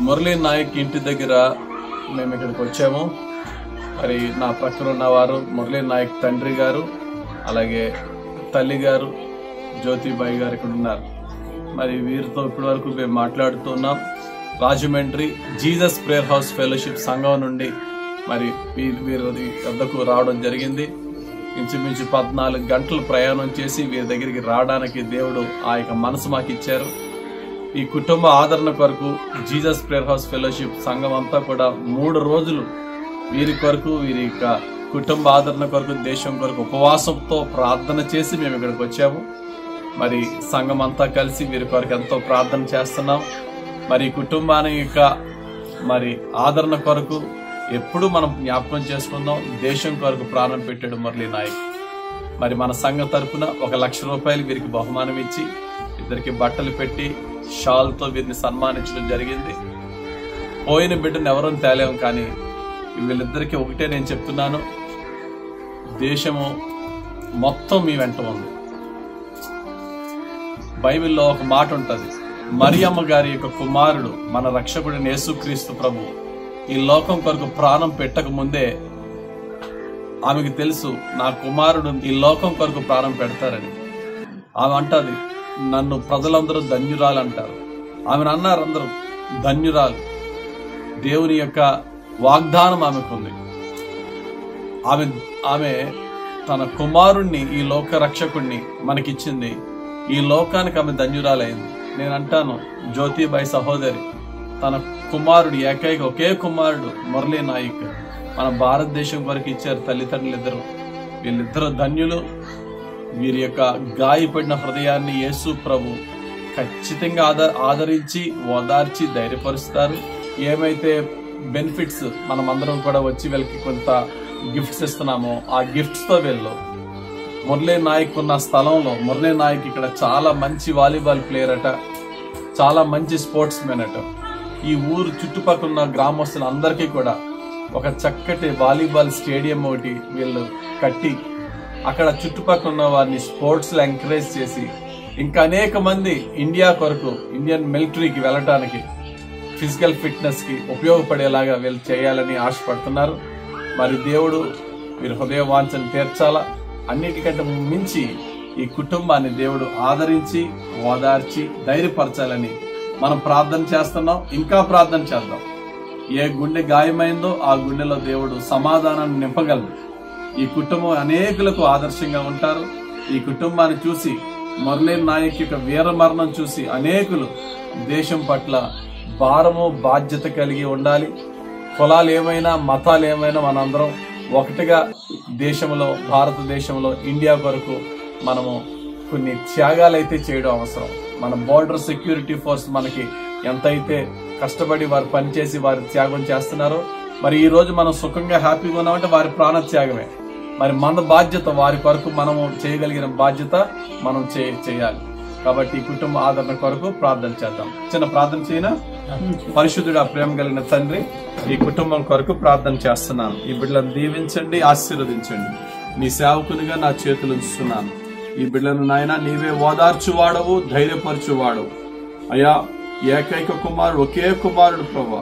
మురళీ నాయక్ ఇంటి దగ్గర మేము ఇక్కడికి వచ్చాము. మరి నా ప్రక్కన ఉన్నవారు మురళీ నాయక్ తండ్రి గారు, అలాగే తల్లి గారు జ్యోతిబాయి గారు ఇక్కడ ఉన్నారు. మరి వీరితో ఇప్పటి వరకు మేము మాట్లాడుతున్నాం. Rajahmundry Jesus prayer house fellowship సంఘం నుండి మరి వీరి వద్దకు రావడం జరిగింది. ఇంచుమించు 14 గంటలు ప్రయాణం చేసి వీరి దగ్గరికి రావడానికి దేవుడు ఆ యొక్క మనసు మాకు ఇచ్చారు. ఈ కుటుంబ ఆదరణ కొరకు జీసస్ ప్రేయర్ హౌస్ ఫెలోషిప్ సంఘం అంతా కూడా 3 రోజులు వీరి కొరకు, వీరి యొక్క కుటుంబ ఆదరణ కొరకు, దేశం కొరకు ఉపవాసంతో ప్రార్థన చేసి మేము ఇక్కడికి వచ్చాము. మరి సంఘం అంతా కలిసి వీరి కొరకు ఎంతో ప్రార్థన చేస్తున్నాం. మరి కుటుంబాన్ని యొక్క మరి ఆదరణ కొరకు ఎప్పుడు మనం జ్ఞాపకం చేసుకుందాం. దేశం కొరకు ప్రాణం పెట్టాడు మురళీ నాయక్. మరి మన సంఘం తరఫున 1 లక్ష రూపాయలు వీరికి బహుమానం ఇచ్చి ఇద్దరికి బట్టలు పెట్టి షాల్తో వీరిని సన్మానించడం జరిగింది. పోయిన బిడ్డను ఎవరని తేలేము, కానీ వీళ్ళిద్దరికీ ఒకటే నేను చెప్తున్నాను, దేశము మొత్తం మీ వెంట ఉంది. బైబిల్లో ఒక మాట ఉంటుంది, మరియమ్మ గారి యొక్క కుమారుడు మన రక్షకుడిని యేసుక్రీస్తు ప్రభు ఈ లోకం కొరకు ప్రాణం పెట్టక ముందే ఆమెకు తెలుసు నా కుమారుడు ఈ లోకం కొరకు ప్రాణం పెడతారని. ఆమె అంటది, నన్ను ప్రజలందరూ ధన్యురాలు అంటారు. ఆమెను అన్నారు అందరూ ధన్యురాలు. దేవుని యొక్క వాగ్దానం ఆమెకుంది. ఆమె తన కుమారుణ్ణి, ఈ లోక రక్షకుణ్ణి మనకిచ్చింది. ఈ లోకానికి ఆమె ధన్యురాలైంది. నేను అంటాను, జ్యోతిబాయి సహోదరి తన కుమారుడు, ఏకైక ఒకే కుమారుడు మురళీ నాయక్ మన భారతదేశం వరకు ఇచ్చారు తల్లిదండ్రులు ఇద్దరు. వీళ్ళిద్దరు ధన్యులు. వీరి యొక్క గాయపడిన హృదయాన్ని యేసు ప్రభు ఖచ్చితంగా ఆదరించి ఓదార్చి ధైర్యపరుస్తారు. ఏమైతే బెనిఫిట్స్ మనం అందరం కూడా వచ్చి వీళ్ళకి కొంత గిఫ్ట్స్ ఇస్తున్నామో ఆ గిఫ్ట్స్ తో వీళ్ళు మురళీ నాయక్ ఉన్న స్థలంలో, మురళీ నాయక్ ఇక్కడ చాలా మంచి వాలీబాల్ ప్లేయర్ అట, చాలా మంచి స్పోర్ట్స్ మెన్ అట. ఈ ఊరు చుట్టుపక్కల ఉన్న గ్రామస్తులందరికీ కూడా ఒక చక్కటి వాలీబాల్ స్టేడియం ఒకటి వీళ్ళు కట్టి అక్కడ చుట్టుపక్కల ఉన్న వారిని స్పోర్ట్స్ లో ఎంకరేజ్ చేసి ఇంకా అనేక మంది ఇండియా కొరకు, ఇండియన్ మిలిటరీకి వెళ్ళటానికి, ఫిజికల్ ఫిట్నెస్ కి ఉపయోగపడేలాగా వీళ్ళు చేయాలని ఆశపడుతున్నారు. మరి దేవుడు వీరి హృదయ వాంఛను తీర్చాలా. అన్నిటికంటే మించి ఈ కుటుంబాన్ని దేవుడు ఆదరించి ఓదార్చి ధైర్యపరచాలని మనం ప్రార్థన చేస్తున్నాం. ఇంకా ప్రార్థన చేద్దాం. ఏ గుండె గాయమైందో ఆ గుండెలో దేవుడు సమాధానాన్ని నింపగలడు. ఈ కుటుంబం అనేకులకు ఆదర్శంగా ఉంటారు. ఈ కుటుంబాన్ని చూసి, మురళీ నాయక్ యొక్క వీర మరణం చూసి అనేకులు దేశం పట్ల భారము బాధ్యత కలిగి ఉండాలి. కులాలు ఏమైనా, మతాలు ఏమైనా మనందరం ఒకటిగా దేశంలో, భారతదేశంలో, ఇండియా కొరకు మనము కొన్ని త్యాగాలైతే చేయడం అవసరం. మన బోర్డర్ సెక్యూరిటీ ఫోర్స్ మనకి ఎంతైతే కష్టపడి వారు పనిచేసి వారి త్యాగం చేస్తున్నారో, మరి ఈ రోజు మనం సుఖంగా హ్యాపీగా ఉన్నామంటే వారి ప్రాణ త్యాగమే. మరి మన బాధ్యత వారి కొరకు మనము చేయగలిగిన బాధ్యత మనం చేయాలి. కాబట్టి ఈ కుటుంబ ఆదరణ కొరకు ప్రార్థన చేద్దాం. చిన్న ప్రార్థన చేయనా? పరిశుద్ధుడు, ప్రేమ కలిగిన తండ్రి, ఈ కుటుంబం కొరకు ప్రార్థన చేస్తున్నాను. ఈ బిడ్డలను దీవించండి, ఆశీర్వదించండి. నీ సేవకునిగా నా చేతులు ఉంచుతున్నాను. ఈ బిడ్డలను నాయన నీవే ఓదార్చువాడవు, ధైర్యపరచువాడవు. అయ్యా, ఏకైక కుమారుడు, ఒకే కుమారుడు ప్రభా.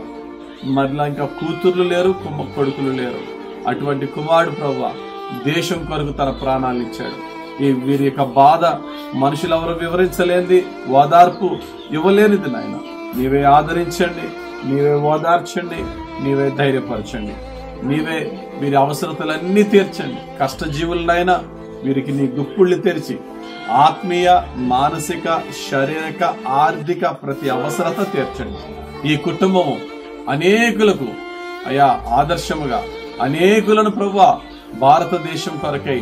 మరలా ఇంకా కూతుర్లు లేరు, కొడుకులు లేరు. అటువంటి కుమారుడు ప్రభా దేశం కొరకు తన ప్రాణాలను ఇచ్చాడు. ఈ వీరి యొక్క బాధ మనుషులెవరు వివరించలేనిది, ఓదార్పు ఇవ్వలేనిది నాయన. నీవే ఆదరించండి, నీవే ఓదార్చండి, నీవే ధైర్యపరచండి. నీవే వీరి అవసరతలన్నీ తీర్చండి. కష్టజీవులనైనా వీరికి నీ గుప్పుళ్ళు తెరిచి ఆత్మీయ, మానసిక, శారీరక, ఆర్థిక ప్రతి అవసరత తీర్చండి. ఈ కుటుంబము అనేకులకు అయా ఆదర్శముగా, అనేకులను ప్రభువా భారతదేశం కొరకై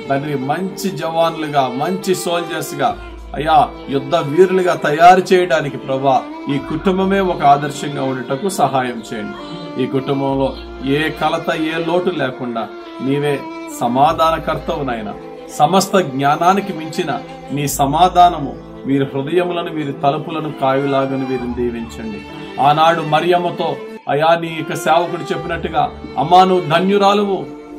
తండ్రి మంచి జవాన్లుగా, మంచి సోల్జర్స్ గా, అయ్యా యుద్ధ వీరులుగా తయారు చేయడానికి ప్రభువా ఈ కుటుంబమే ఒక ఆదర్శంగా ఉండటకు సహాయం చేయండి. ఈ కుటుంబంలో ఏ కలత, ఏ లోటు లేకుండా నీవే సమాధానకర్తవు నాయన. సమస్త జ్ఞానానికి మించిన నీ సమాధానము వీరి హృదయములను, వీరి తలుపులను కాయులాగను వీరిని దీవించండి. ఆనాడు మరియమ్మతో అయా నీ యొక్క సేవకుడు చెప్పినట్టుగా, అమ్మా నువ్వు ధన్యురాలువు,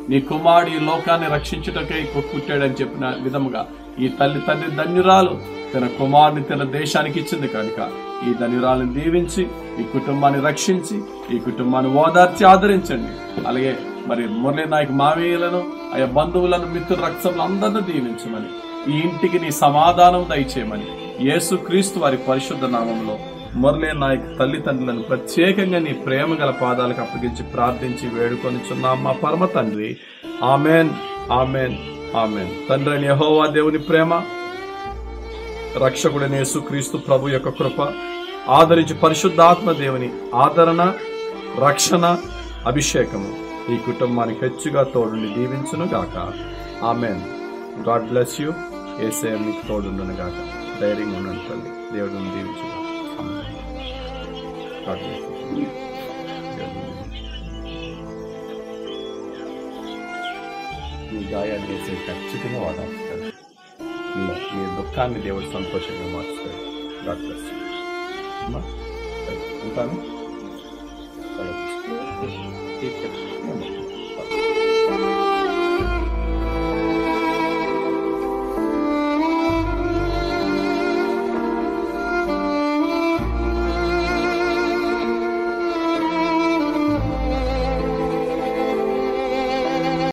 నీ కుమారుడు ఈ లోకాన్ని రక్షించుటకై పుట్టాడని చెప్పిన విధముగా ఈ తండ్రి ధన్యురాలు, తన కుమారుని తన దేశానికి ఇచ్చింది కనుక ఈ ధన్యురాలను దీవించి ఈ కుటుంబాన్ని రక్షించి ఈ కుటుంబాన్ని ఓదార్చి ఆదరించండి. అలాగే మరి మురళీ నాయక్ మామయ్యలను ఆయా బంధువులను మిత్రుల రక్తంలో అందరినీ దీవించమని, ఈ ఇంటికి నీ సమాధానం దయచేయమని యేసు క్రీస్తు వారి పరిశుద్ధ నామంలో మురళీ నాయక్ తల్లిదండ్రులను ప్రత్యేకంగా నీ ప్రేమ గల పాదాలకు అప్పగించి ప్రార్థించి వేడుకొనిచున్నాం మా పరమ తండ్రి. Amen, amen, amen. తండ్రి అయిన యెహోవా దేవుని ప్రేమ, రక్షకుడైన యేసు క్రీస్తు ప్రభు యొక్క కృప, ఆదరించి పరిశుద్ధాత్మ దేవుని ఆదరణ, రక్షణ, అభిషేకము ఈ కుటుంబానికి హెచ్చుగా తోడుండి దీవించును గాక. ఆమెన్. God bless you. యేసయ్య మీకు తోడుండును గాక. ధైర్యంగా ఉండండి తల్లి. దేవుడిని దీవించు. మీ గాయాన్ని వేసే ఖచ్చితంగా వాడాలి. మీ దుఃఖాన్ని దేవుడు సంతోషంగా మార్చుతాడు. God bless you. ఉంటాను.